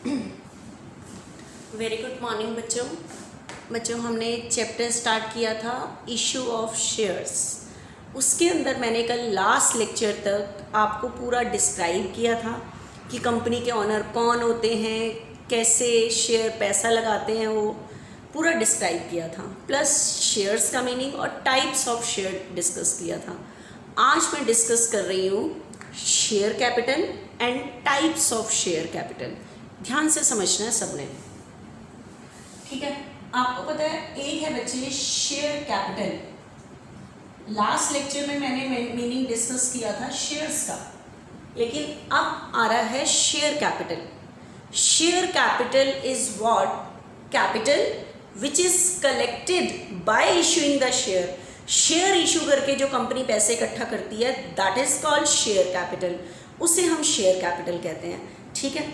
Very good morning बच्चों हमने chapter start किया था इशू ऑफ शेयर्स। उसके अंदर मैंने कल लास्ट लेक्चर तक आपको पूरा डिस्क्राइब किया था कि कंपनी के ऑनर कौन होते हैं, कैसे शेयर पैसा लगाते हैं, वो पूरा डिस्क्राइब किया था। प्लस शेयर्स का मीनिंग और टाइप्स ऑफ शेयर डिस्कस किया था। आज मैं डिस्कस कर रही हूँ share capital and types of share capital. ध्यान से समझना है सबने, ठीक है। आपको पता है एक है बच्चे शेयर कैपिटल। लास्ट लेक्चर में मैंने मीनिंग डिस्कस किया था शेयर्स का, लेकिन अब आ रहा है share capital. Share capital is what? Capital which is collected by issuing the share. Share issue करके जो कंपनी पैसे इकट्ठा करती है that is called share capital, उसे हम शेयर कैपिटल कहते हैं, ठीक है।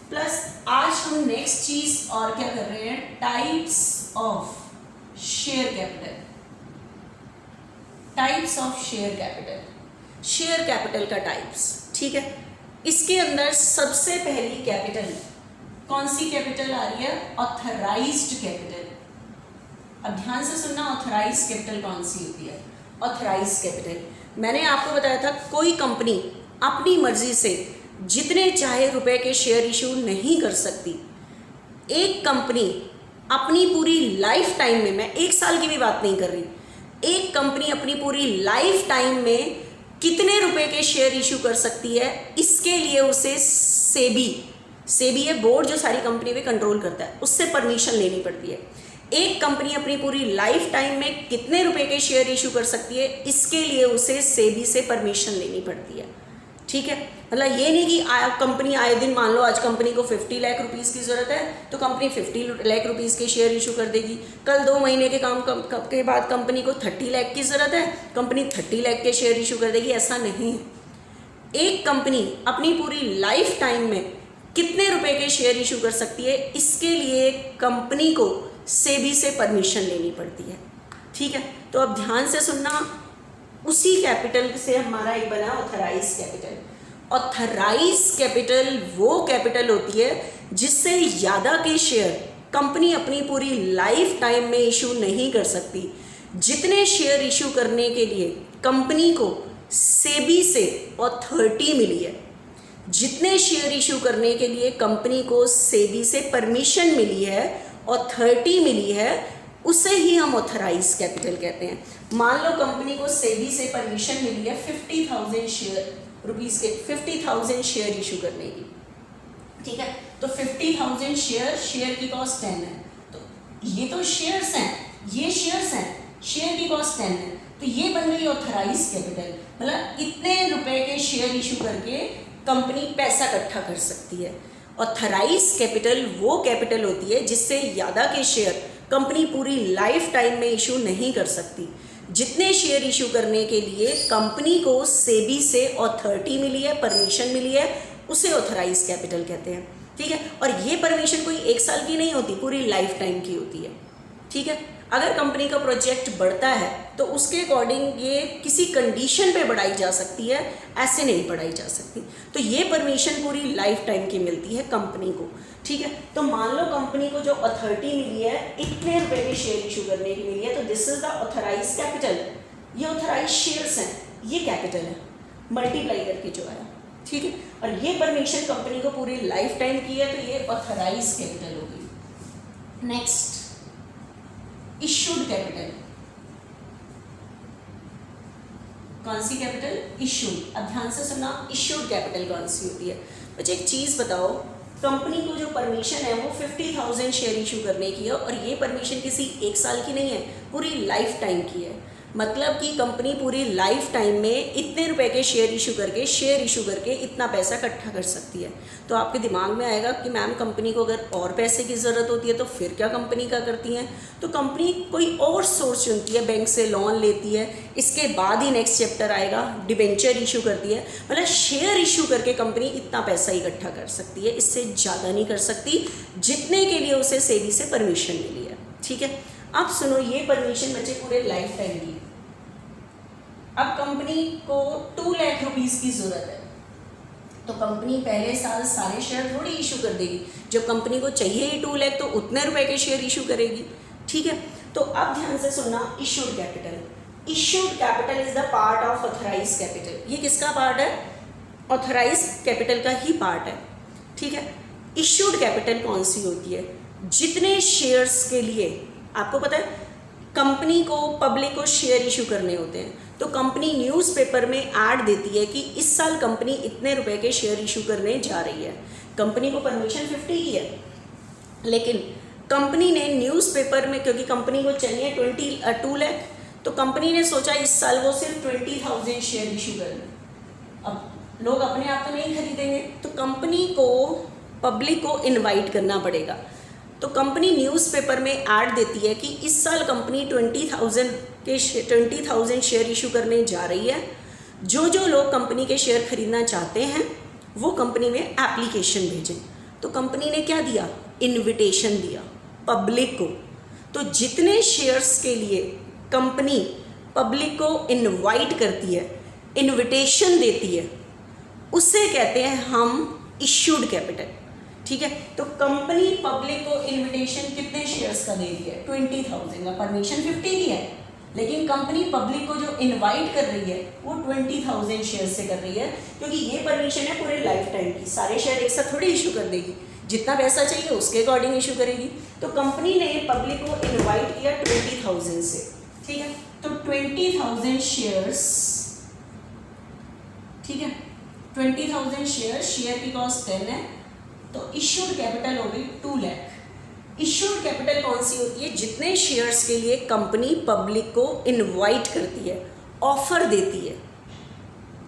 प्लस आज हम नेक्स्ट चीज और क्या कर रहे हैं, types of share capital. Types of share capital, share capital का टाइप्स, ठीक है। इसके अंदर सबसे पहली कैपिटल कौन सी कैपिटल आ रही है? Authorised capital. अब ध्यान से सुनना, ऑथराइज्ड कैपिटल कौन सी होती है? ऑथराइज्ड कैपिटल मैंने आपको बताया था कोई कंपनी अपनी मर्जी से जितने चाहे रुपए के शेयर इशू नहीं कर सकती। एक कंपनी अपनी पूरी लाइफ टाइम में, मैं एक साल की भी बात नहीं कर रही, एक कंपनी अपनी पूरी लाइफ टाइम में कितने रुपए के शेयर इशू कर सकती है, इसके लिए उसे सेबी है बोर्ड जो सारी कंपनी पे कंट्रोल करता है, उससे परमिशन लेनी पड़ती है। एक कंपनी अपनी पूरी लाइफ टाइम में कितने रुपए के शेयर इशू कर सकती है, इसके लिए उसे सेबी से परमिशन लेनी पड़ती है, ठीक है। मतलब ये नहीं कि कंपनी आए दिन, मान लो आज कंपनी को 50 लाख रुपीज़ की ज़रूरत है तो कंपनी 50 लाख रुपीज़ के शेयर इशू कर देगी। कल 2 महीने के काम के बाद कंपनी को 30 लाख की ज़रूरत है, कंपनी 30 लाख के शेयर इशू कर देगी, ऐसा नहीं है। एक कंपनी अपनी पूरी लाइफ टाइम में कितने रुपए के शेयर इशू कर सकती है, इसके लिए कंपनी को सेबी से परमिशन लेनी पड़ती है, ठीक है। तो अब ध्यान से सुनना, उसी कैपिटल से हमारा एक बना ऑथराइज कैपिटल। ऑथराइज कैपिटल वो कैपिटल होती है जिससे ज़्यादा के शेयर कंपनी अपनी पूरी लाइफ टाइम में इशू नहीं कर सकती। जितने शेयर इशू करने के लिए कंपनी को सेबी से अथॉरिटी मिली है, जितने शेयर इशू करने के लिए कंपनी को सेबी से परमिशन मिली है, अथॉरिटी मिली है, उसे ही हम ऑथराइज कैपिटल कहते हैं। मान लो कंपनी को सेबी से परमिशन मिली है 50,000 शेयर रुपीस के 50,000 शेयर इशू करने की, ठीक है। तो 50,000 शेयर की कॉस्ट 10 है, तो ये तो शेयर्स हैं, ये शेयर्स हैं, शेयर की कॉस्ट 10 है, तो ये बन गई ऑथराइज कैपिटल। मतलब इतने रुपए के शेयर इशू करके कंपनी पैसा इकट्ठा कर सकती है। ऑथराइज कैपिटल वो कैपिटल होती है जिससे ज़्यादा के शेयर कंपनी पूरी लाइफ टाइम में इशू नहीं कर सकती। जितने शेयर इशू करने के लिए कंपनी को सेबी से अथॉरिटी मिली है, परमिशन मिली है, उसे ऑथराइज कैपिटल कहते हैं, ठीक है। और ये परमिशन कोई एक साल की नहीं होती, पूरी लाइफ टाइम की होती है, ठीक है। अगर कंपनी का प्रोजेक्ट बढ़ता है तो उसके अकॉर्डिंग ये किसी कंडीशन पे बढ़ाई जा सकती है, ऐसे नहीं बढ़ाई जा सकती। तो ये परमिशन पूरी लाइफ टाइम की मिलती है कंपनी को, ठीक है। तो मान लो कंपनी को जो अथॉरिटी मिली है इतने रुपए के शेयर इशू करने की मिली है, तो this is the authorise capital. ये ऑथराइज शेयर्स हैं, ये कैपिटल है, मल्टीप्लाई करके जो आया, ठीक है। और ये परमिशन कंपनी को पूरी लाइफ टाइम की है, तो ये ऑथराइज कैपिटल होगी। Next issued capital. कौन सी कैपिटल? इशूड। अब ध्यान से सुनना, इशूड कैपिटल कौन सी होती है? बच्चे एक चीज बताओ, कंपनी को जो परमिशन है वो 50,000 शेयर इशू करने की है, और ये परमिशन किसी एक साल की नहीं है, पूरी लाइफ टाइम की है। मतलब कि कंपनी पूरी लाइफ टाइम में इतने रुपए के शेयर इशू करके इतना पैसा इकट्ठा कर सकती है। तो आपके दिमाग में आएगा कि मैम कंपनी को अगर और पैसे की ज़रूरत होती है तो फिर क्या कंपनी क्या करती हैं? तो कंपनी कोई और सोर्स चुनती है, बैंक से लोन लेती है, इसके बाद ही नेक्स्ट चैप्टर आएगा, डिबेंचर इशू करती है। मतलब शेयर इशू करके कंपनी इतना पैसा इकट्ठा कर सकती है, इससे ज़्यादा नहीं कर सकती, जितने के लिए उसे सेबी से परमिशन मिली है, ठीक है। अब सुनो, ये परमिशन बच्चे पूरे लाइफ टाइम की। अब कंपनी को 2 लाख रुपीस की जरूरत है, तो कंपनी पहले साल सारे शेयर थोड़ी इशू कर देगी, जब कंपनी को चाहिए ही 2 लाख तो उतने रुपए के शेयर इशू करेगी। ठीक है, तो अब ध्यान से सुनना, issued capital. Issued capital is the part of authorise capital. ये किसका पार्ट है? ऑथराइज कैपिटल का ही पार्ट है। ठीक है, इशूड कैपिटल कौन सी होती है? जितने शेयर्स के लिए आपको पता है कंपनी को, पब्लिक को शेयर इशू करने होते हैं, तो कंपनी न्यूज़पेपर में ऐड देती है कि इस साल कंपनी इतने रुपए के शेयर इशू करने जा रही है। कंपनी को परमिशन 50 की है, लेकिन कंपनी ने न्यूज़पेपर में, क्योंकि कंपनी को चाहिए 2 लाख, तो कंपनी ने सोचा इस साल वो सिर्फ 20,000 शेयर इशू कर लें। अब लोग अपने आप तो नहीं खरीदेंगे, तो कंपनी को, पब्लिक को इनवाइट करना पड़ेगा। तो कंपनी न्यूज़पेपर में ऐड देती है कि इस साल कंपनी 20,000 शेयर इशू करने जा रही है। जो जो लोग कंपनी के शेयर खरीदना चाहते हैं वो कंपनी में एप्लीकेशन भेजें। तो कंपनी ने क्या दिया? इनविटेशन दिया पब्लिक को। तो जितने शेयर्स के लिए कंपनी पब्लिक को इनवाइट करती है, इनविटेशन देती है, उसे कहते हैं हम इशूड कैपिटल। ठीक है, तो कंपनी पब्लिक को इनविटेशन कितने शेयर्स का दे दिया है? 20,000 का। परमिशन 50 की है, लेकिन कंपनी पब्लिक को जो इनवाइट कर रही है वो 20,000 शेयर से कर रही है, क्योंकि ये परमिशन है पूरे लाइफ टाइम की। सारे शेयर एक साथ थोड़ी इशू कर देगी, जितना पैसा चाहिए उसके अकॉर्डिंग इशू करेगी। तो कंपनी ने पब्लिक को इन्वाइट किया 20,000 से। ठीक है, तो 20,000 शेयर्स, ठीक है, 20,000 शेयर की कॉस्ट 10 है, तो इशूड कैपिटल हो गई 2 लाख। इशूड कैपिटल कौन सी होती है? जितने शेयर्स के लिए कंपनी पब्लिक को इनवाइट करती है, ऑफर देती है।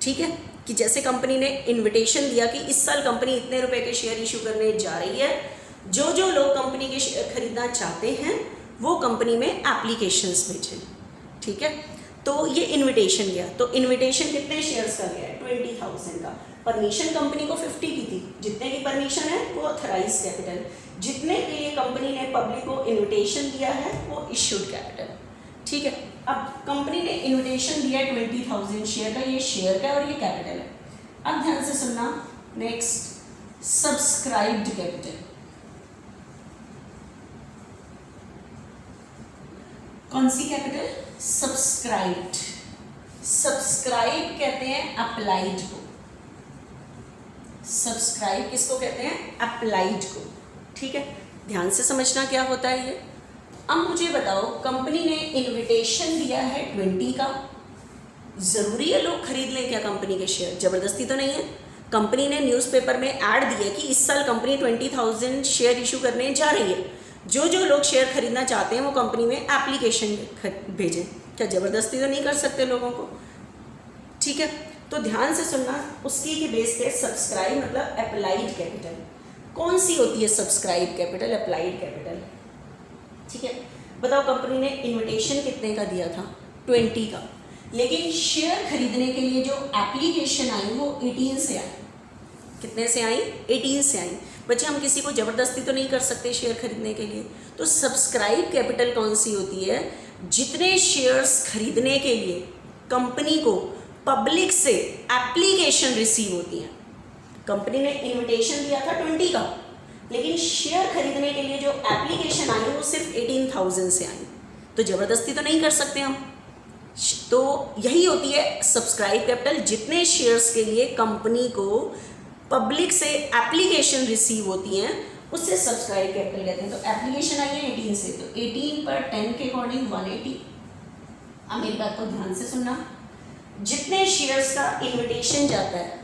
ठीक है, कि जैसे कंपनी ने इनविटेशन दिया कि इस साल कंपनी इतने रुपए के शेयर इशू करने जा रही है, जो जो लोग कंपनी के शेयर खरीदना चाहते हैं वो कंपनी में एप्लीकेशंस भेजें। ठीक है, तो ये इनविटेशन गया। तो इनविटेशन कितने शेयर्स का गया है? 20,000 का। परमिशन कंपनी को 50 की थी, जितने की परमिशन है वो ऑथराइज कैपिटल। जितने के लिए कंपनी ने पब्लिक को इनविटेशन दिया है वो इशूड कैपिटल। ठीक है, अब कंपनी ने इनविटेशन दिया है 20,000 शेयर का, ये शेयर का और ये कैपिटल है। अब ध्यान से सुनना, नेक्स्ट सब्सक्राइब्ड कैपिटल। कौन सी कैपिटल? सब्सक्राइब्ड। सब्सक्राइब कहते हैं अप्लाइड को। सब्सक्राइब किसको कहते हैं? अप्लाइड को। ठीक है, ध्यान से समझना क्या होता है ये। अब मुझे बताओ, कंपनी ने इनविटेशन दिया है 20 का, ज़रूरी है लोग खरीद लें क्या कंपनी के शेयर? ज़बरदस्ती तो नहीं है। कंपनी ने न्यूज़पेपर में ऐड दिया कि इस साल कंपनी 20,000 शेयर इशू करने जा रही है, जो जो लोग शेयर खरीदना चाहते हैं वो कंपनी में एप्लीकेशन भेजें। क्या ज़बरदस्ती तो नहीं कर सकते लोगों को? ठीक है, तो ध्यान से सुनना, उसकी के बेस पे सब्सक्राइब मतलब अप्लाइड कैपिटल। कौन सी होती है सब्सक्राइब कैपिटल? Applied capital. ठीक है, बताओ कंपनी ने इनविटेशन कितने का दिया था? 20 का, लेकिन शेयर खरीदने के लिए जो एप्लीकेशन आई वो 18 से आई। कितने से आई? 18 से आई। बच्चे, हम किसी को ज़बरदस्ती तो नहीं कर सकते शेयर खरीदने के लिए। तो सब्सक्राइब कैपिटल कौन सी होती है? जितने शेयर्स खरीदने के लिए कंपनी को पब्लिक से एप्लीकेशन रिसीव होती हैं। कंपनी ने इनविटेशन दिया था 20 का, लेकिन शेयर खरीदने के लिए जो एप्लीकेशन आई वो सिर्फ 18,000 से आई। तो ज़बरदस्ती तो नहीं कर सकते हम। तो यही होती है सब्सक्राइब कैपिटल, जितने शेयर्स के लिए कंपनी को पब्लिक से एप्लीकेशन रिसीव होती हैं उससे सब्सक्राइब कैपिटल कहते हैं। तो एप्लीकेशन आई है 18 से, तो 18 पर 10 के अकॉर्डिंग 180। अब मेरी बात को ध्यान से सुनना, जितने शेयर्स का इनविटेशन जाता है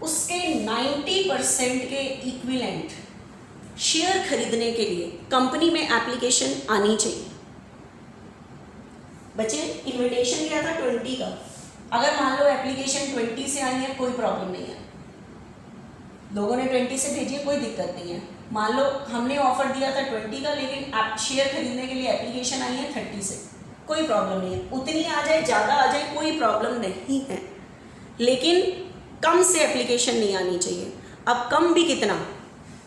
उसके 90% के इक्विवेलेंट शेयर खरीदने के लिए कंपनी में एप्लीकेशन आनी चाहिए। बच्चे, इनविटेशन गया था 20 का, अगर मान लो एप्लीकेशन 20 से आई है कोई प्रॉब्लम नहीं है, लोगों ने 20 से भेजी है कोई दिक्कत नहीं है। मान लो हमने ऑफर दिया था 20 का, लेकिन आप शेयर खरीदने के लिए एप्लीकेशन आई है 30 से, कोई प्रॉब्लम नहीं है। उतनी आ जाए ज़्यादा आ जाए कोई प्रॉब्लम नहीं है, लेकिन कम से एप्लीकेशन नहीं आनी चाहिए। अब कम भी कितना?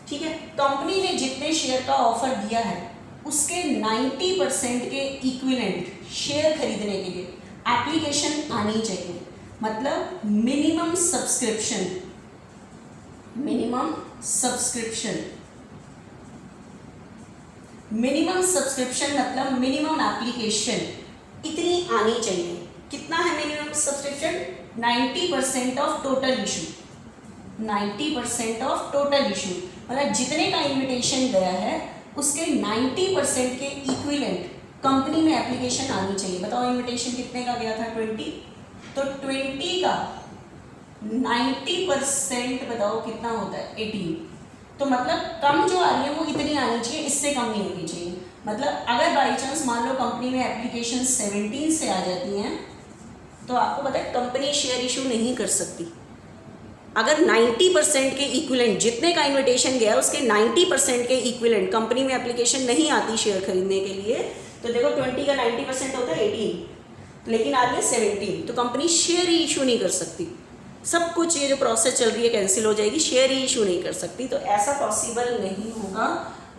ठीक है, कंपनी ने जितने शेयर का ऑफर दिया है उसके 90% के इक्विवेलेंट शेयर खरीदने के लिए एप्लीकेशन आनी चाहिए। मतलब minimum subscription minimum subscription. Minimum subscription मतलब मिनिमम एप्लीकेशन इतनी आनी चाहिए। कितना है minimum subscription? 90% of total issue. 90% of total issue मतलब जितने का इन्विटेशन गया है उसके 90% के इक्विवेलेंट कंपनी में एप्लीकेशन आनी चाहिए। बताओ इन्विटेशन कितने का गया था? 20। तो 20 का 90% बताओ कितना होता है? 18। तो मतलब कम जो आ रही है वो इतनी आनी चाहिए, इससे कम नहीं होनी चाहिए। मतलब अगर बाई चांस मान लो कंपनी में एप्लीकेशन 17 से आ जाती हैं तो आपको पता है कंपनी शेयर इशू नहीं कर सकती। अगर 90% के इक्विवेलेंट जितने का इन्विटेशन गया उसके 90% के इक्विवेलेंट कंपनी में एप्लीकेशन नहीं आती शेयर खरीदने के लिए, तो देखो 20 का 90% होता है 18, लेकिन आ रही है 17, तो कंपनी शेयर ही इशू नहीं कर सकती। सब कुछ ये जो प्रोसेस चल रही है कैंसिल हो जाएगी, शेयर ही इशू नहीं कर सकती। तो ऐसा पॉसिबल नहीं होगा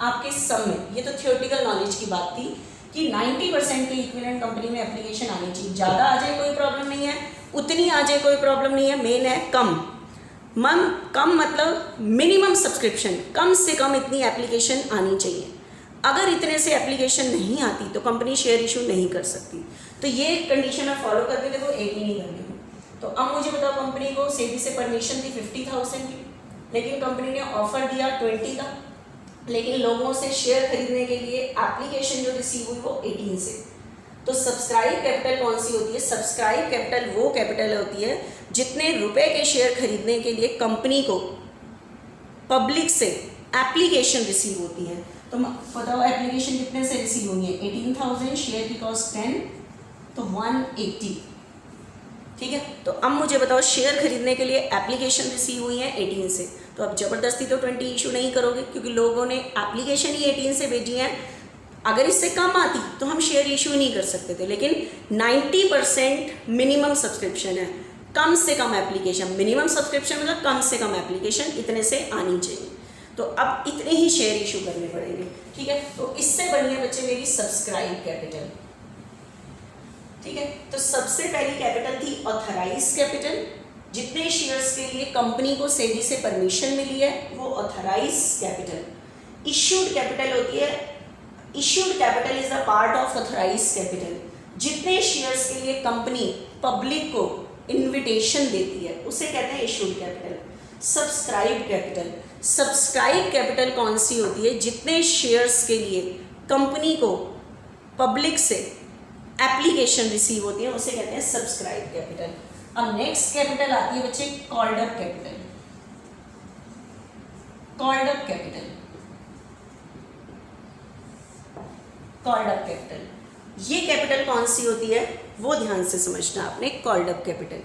आपके सब में। ये तो थियोरेटिकल नॉलेज की बात थी कि 90% के इक्विवेलेंट कंपनी में एप्लीकेशन आनी चाहिए। ज़्यादा आ जाए कोई प्रॉब्लम नहीं है, उतनी आ जाए कोई प्रॉब्लम नहीं है, मेन है कम। कम मतलब मिनिमम सब्सक्रिप्शन, कम से कम इतनी एप्लीकेशन आनी चाहिए। अगर इतने से एप्लीकेशन नहीं आती तो कंपनी शेयर इशू नहीं कर सकती। तो ये कंडीशन मैं फॉलो करके देखो 18 ही करनी हूँ। तो अब मुझे बताओ कंपनी को सेबी से परमिशन थी 50,000 की, लेकिन कंपनी ने ऑफर दिया 20 का, लेकिन लोगों से शेयर खरीदने के लिए एप्लीकेशन जो रिसीव हुई वो 18 से। तो सब्सक्राइब कैपिटल कौन सी होती है? सब्सक्राइब कैपिटल वो कैपिटल होती है जितने रुपए के शेयर खरीदने के लिए कंपनी को पब्लिक से एप्लीकेशन रिसीव होती है। तो बताओ एप्लीकेशन कितने से रिसीव हुई है? 18,000, शेयर की कॉस्ट 10, तो 180। ठीक है, तो अब मुझे बताओ शेयर खरीदने के लिए एप्लीकेशन रिसीव हुई है 18 से। तो अब ज़बरदस्ती तो 20 इशू नहीं करोगे क्योंकि लोगों ने एप्लीकेशन ही 18 से भेजी है। अगर इससे कम आती तो हम शेयर इशू नहीं कर सकते थे, लेकिन 90% मिनिमम सब्सक्रिप्शन है, कम से कम एप्लीकेशन। मिनिमम सब्सक्रिप्शन मतलब कम से कम एप्लीकेशन इतने से आनी चाहिए। तो अब इतने ही शेयर इशू करने पड़ेंगे। ठीक है, तो इससे बनी है बच्चे मेरी सब्सक्राइब कैपिटल। ठीक है, तो सबसे पहली कैपिटल थी ऑथराइज कैपिटल। जितने शेयर्स के लिए कंपनी को सेबी से परमिशन मिली है वो ऑथराइज कैपिटल। इश्यूड कैपिटल होती है, issued capital is the part of authorise capital. जितने शेयर्स के लिए कंपनी पब्लिक को इन्विटेशन देती है उसे कहते हैं issued capital. Subscribe capital, subscribe capital कौन सी होती है? जितने शेयर्स के लिए कंपनी को पब्लिक से एप्लीकेशन रिसीव होती है उसे कहते हैं सब्सक्राइब कैपिटल। अब नेक्स्ट कैपिटल आती है बच्चे called up capital. Called up capital, called up capital, ये कैपिटल कौन सी होती है वो ध्यान से समझना आपने। कॉल्ड अप कैपिटल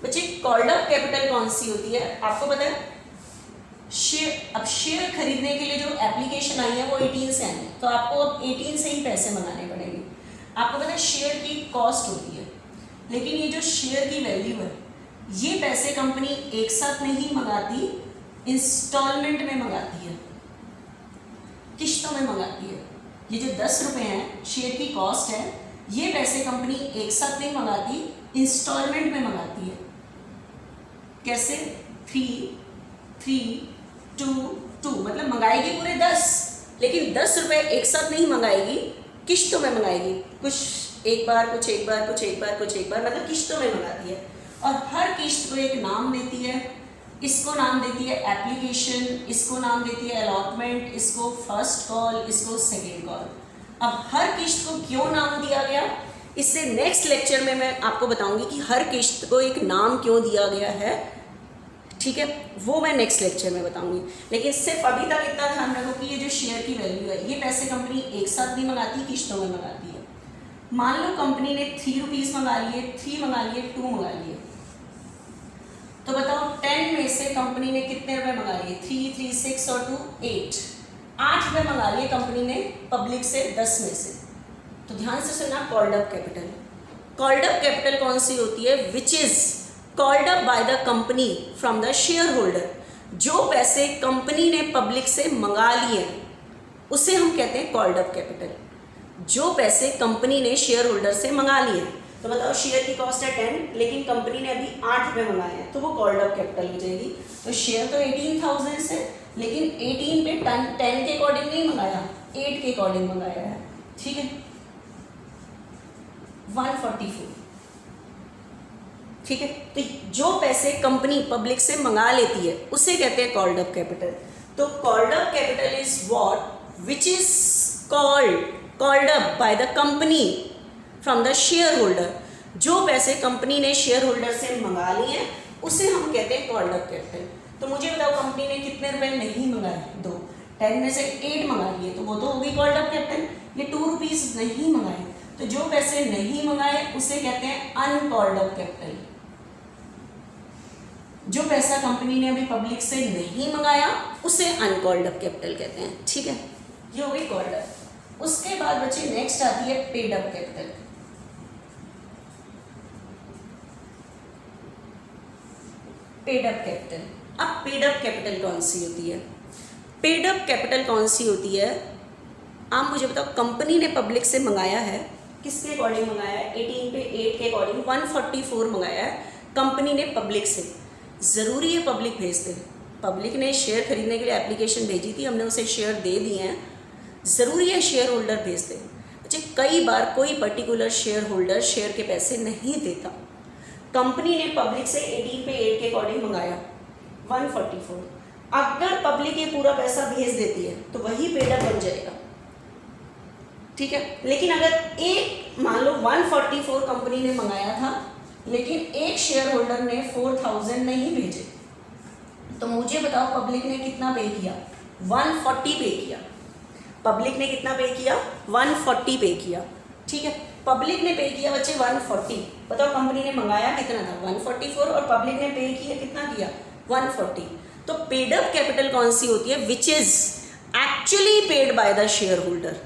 बच्चे, कॉल्ड अप कैपिटल कौन सी होती है आपको पता है? शेयर, अब शेयर खरीदने के लिए जो एप्लीकेशन आई है वो 18 से आई है, तो आपको अब 18 से ही पैसे मंगाने पड़ेंगे। आपको पता है शेयर की कॉस्ट होती है, लेकिन ये जो शेयर की वैल्यू है ये पैसे कंपनी एक साथ नहीं मंगाती, इंस्टॉलमेंट में मंगाती है, किश्तों में मंगाती है। ये जो 10 रुपये हैं शेयर की कॉस्ट है, ये पैसे कंपनी एक साथ नहीं मंगाती, इंस्टॉलमेंट में मंगाती है। कैसे? 3, 3, 2, 2 मतलब मंगाएगी पूरे 10, लेकिन 10 रुपये एक साथ नहीं मंगाएगी, किश्तों में मंगाएगी। कुछ एक बार, कुछ एक बार, कुछ एक बार, कुछ एक बार, मतलब किश्तों में मंगाती है। और हर किश्त को एक नाम देती है। इसको नाम देती है एप्लीकेशन, इसको नाम देती है अलॉटमेंट, इसको फर्स्ट कॉल, इसको सेकेंड कॉल। अब हर किश्त को क्यों नाम दिया गया, इससे नेक्स्ट लेक्चर में मैं आपको बताऊंगी कि हर किश्त को एक नाम क्यों दिया गया है। ठीक है, वो मैं नेक्स्ट लेक्चर में बताऊंगी। लेकिन सिर्फ अभी तक इतना ध्यान रखो कि ये जो शेयर की वैल्यू है ये पैसे कंपनी एक साथ नहीं मंगाती, किश्तों में मंगाती है। मान लो कंपनी ने 3 रुपीज़ मंगा लिए, 3 मंगा लिए, 2 मंगा लिए, तो बताओ 10 में से कंपनी ने कितने रुपए मंगा लिए? 3, 3, 6 और 2, 8। 8 रुपये मंगा लिए कंपनी ने पब्लिक से 10 में से। तो ध्यान से सुनना, called up capital. Called up capital कौन सी होती है? Which is called up by the company from the share holder. जो पैसे कंपनी ने पब्लिक से मंगा लिए उसे हम कहते हैं कॉल्ड अप कैपिटल। जो पैसे कंपनी ने शेयर होल्डर से मंगा लिए, तो बताओ शेयर की कॉस्ट है 10, लेकिन कंपनी ने अभी 8 रुपये मंगाए हैं, तो वो कॉल्ड अप कैपिटल हो जाएगी। तो शेयर तो 18,000 से, लेकिन 18 पे 10 के अकॉर्डिंग नहीं मंगाया, 8 के अकॉर्डिंग मंगाया है, ठीक है। 144, ठीक है। तो जो पैसे कंपनी पब्लिक से मंगा लेती है उसे कहते हैं कॉल्ड अप कैपिटल। तो called up capital is what which is called up by the company from the share holder. जो पैसे कंपनी ने शेयर होल्डर से मंगा लिए हैं उसे हम कहते हैं कॉल्ड अप कैपिटल। तो मुझे बताओ कंपनी ने कितने रुपए नहीं मंगाए, 2, 10 में से 8 मंगा लिए, तो वो तो होगी कॉल्ड अप कैपिटल। ये 2 रुपीज नहीं मंगाए, तो जो पैसे नहीं मंगाए उसे कहते हैं अनकॉल्ड अप कैपिटल। जो पैसा कंपनी ने अभी पब्लिक से नहीं मंगाया उसे अनकॉल्ड अप कैपिटल कहते हैं, ठीक है। ये हो गई कॉल्ड अप। उसके बाद बच्चे नेक्स्ट आती है paid up capital. Paid up capital. अब पेड अप कैपिटल कौन सी होती है? पेड अप कैपिटल कौन सी होती है? आप मुझे बताओ, कंपनी ने पब्लिक से मंगाया है, किसके अकॉर्डिंग मंगाया है? 18 पे 8 के अकॉर्डिंग 144 मंगाया है कंपनी ने पब्लिक से। ज़रूरी है पब्लिक भेज दे। पब्लिक ने शेयर खरीदने के लिए एप्लीकेशन भेजी थी, हमने उसे शेयर दे दिए हैं, ज़रूरी है शेयर होल्डर भेज दे। अच्छा, कई बार कोई पर्टिकुलर शेयर होल्डर शेयर के पैसे नहीं देता। कंपनी ने पब्लिक से 18 पे 8 के अकॉर्डिंग मंगाया 144, अगर पब्लिक ये पूरा पैसा भेज देती है तो वही पेड अप बन जाएगा, ठीक है। लेकिन अगर एक मान लो 144 कंपनी ने मंगाया था, लेकिन एक शेयर होल्डर ने 4000 नहीं भेजे, तो मुझे बताओ पब्लिक ने कितना पे किया? 140 पे किया। पब्लिक ने कितना पे किया? 140 पे किया, ठीक है। पब्लिक ने पे किया बच्चे 140। बताओ कंपनी ने मंगाया कितना था? 144, और पब्लिक ने पे किया कितना किया? 140। तो पेड अप कैपिटल कौन सी होती है? Which is actually paid by the share holder.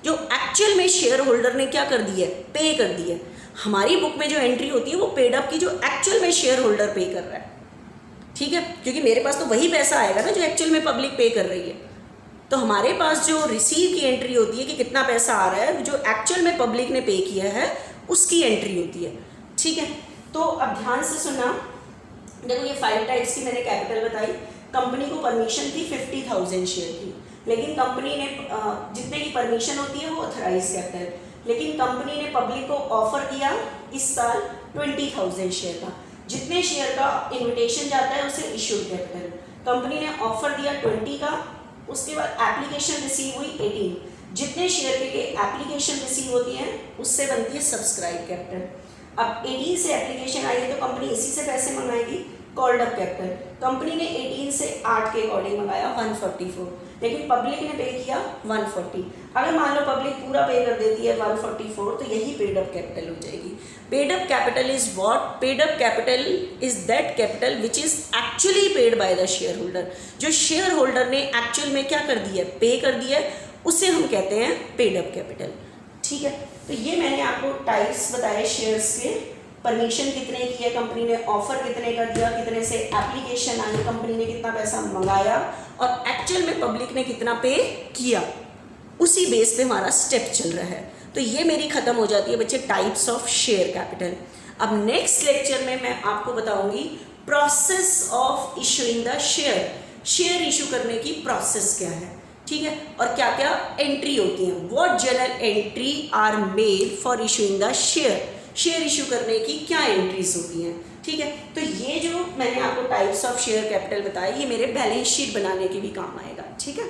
जो एक्चुअल में शेयर होल्डर ने क्या कर दी है? पे कर दी है। हमारी बुक में जो एंट्री होती है वो पेड अप की, जो एक्चुअल में शेयर होल्डर पे कर रहा है, ठीक है। क्योंकि मेरे पास तो वही पैसा आएगा ना जो एक्चुअल में पब्लिक पे कर रही है। तो हमारे पास जो रिसीव की एंट्री होती है कि कितना पैसा आ रहा है, जो एक्चुअल में पब्लिक ने पे किया है उसकी एंट्री होती है, ठीक है। तो अब ध्यान से सुनना, देखो ये 5 टाइप्स की मैंने कैपिटल बताई। कंपनी को परमिशन थी 50,000 शेयर की, लेकिन कंपनी ने जितने की परमिशन होती है वो ऑथराइज कैपिटल, लेकिन कंपनी ने पब्लिक को ऑफर किया इस साल 20,000 शेयर का। जितने शेयर का इन्विटेशन जाता है उसे इश्यूड कैपिटल। कंपनी ने ऑफर दिया 20 का, उसके बाद एप्लीकेशन रिसीव हुई 18। जितने शेयर के लिए एप्लीकेशन रिसीव होती है उससे बनती है सब्सक्राइब कैपिटल। अब 18 से एप्लीकेशन आई है तो कंपनी इसी से पैसे मंगाएगी, कॉल्ड अप कैपिटल। कंपनी ने 18 से 8 के अकॉर्डिंग मंगाया 144, लेकिन पब्लिक ने पे किया 140। अगर मान लो पब्लिक पूरा पे कर देती है 144, तो यही पेड अप कैपिटल हो जाएगी। Paid up capital is what? Paid up capital is that capital which is actually paid by the share holder. जो शेयर होल्डर ने एक्चुअल में क्या कर दिया? पे कर दिया है, उसे हम कहते हैं पेड अप कैपिटल, ठीक है। तो ये मैंने आपको टाइप्स बताए शेयर्स के। परमिशन कितने की है कंपनी ने, ऑफर कितने का दिया, कितने से एप्लीकेशन आई, कंपनी ने कितना पैसा मंगाया, और एक्चुअल में पब्लिक ने कितना पे किया, उसी बेस पे हमारा स्टेप चल रहा है। तो ये मेरी खत्म हो जाती है बच्चे टाइप्स ऑफ शेयर कैपिटल। अब नेक्स्ट लेक्चर में मैं आपको बताऊंगी process of issuing the share. Share issue करने की प्रोसेस क्या है, ठीक है, और क्या क्या एंट्री होती है। What general entry are made for issuing the share. Share issue करने की क्या एंट्रीज होती हैं, ठीक है। तो ये जो मैंने आपको टाइप्स ऑफ शेयर कैपिटल बताया, ये मेरे बैलेंस शीट बनाने के भी काम आएगा, ठीक है।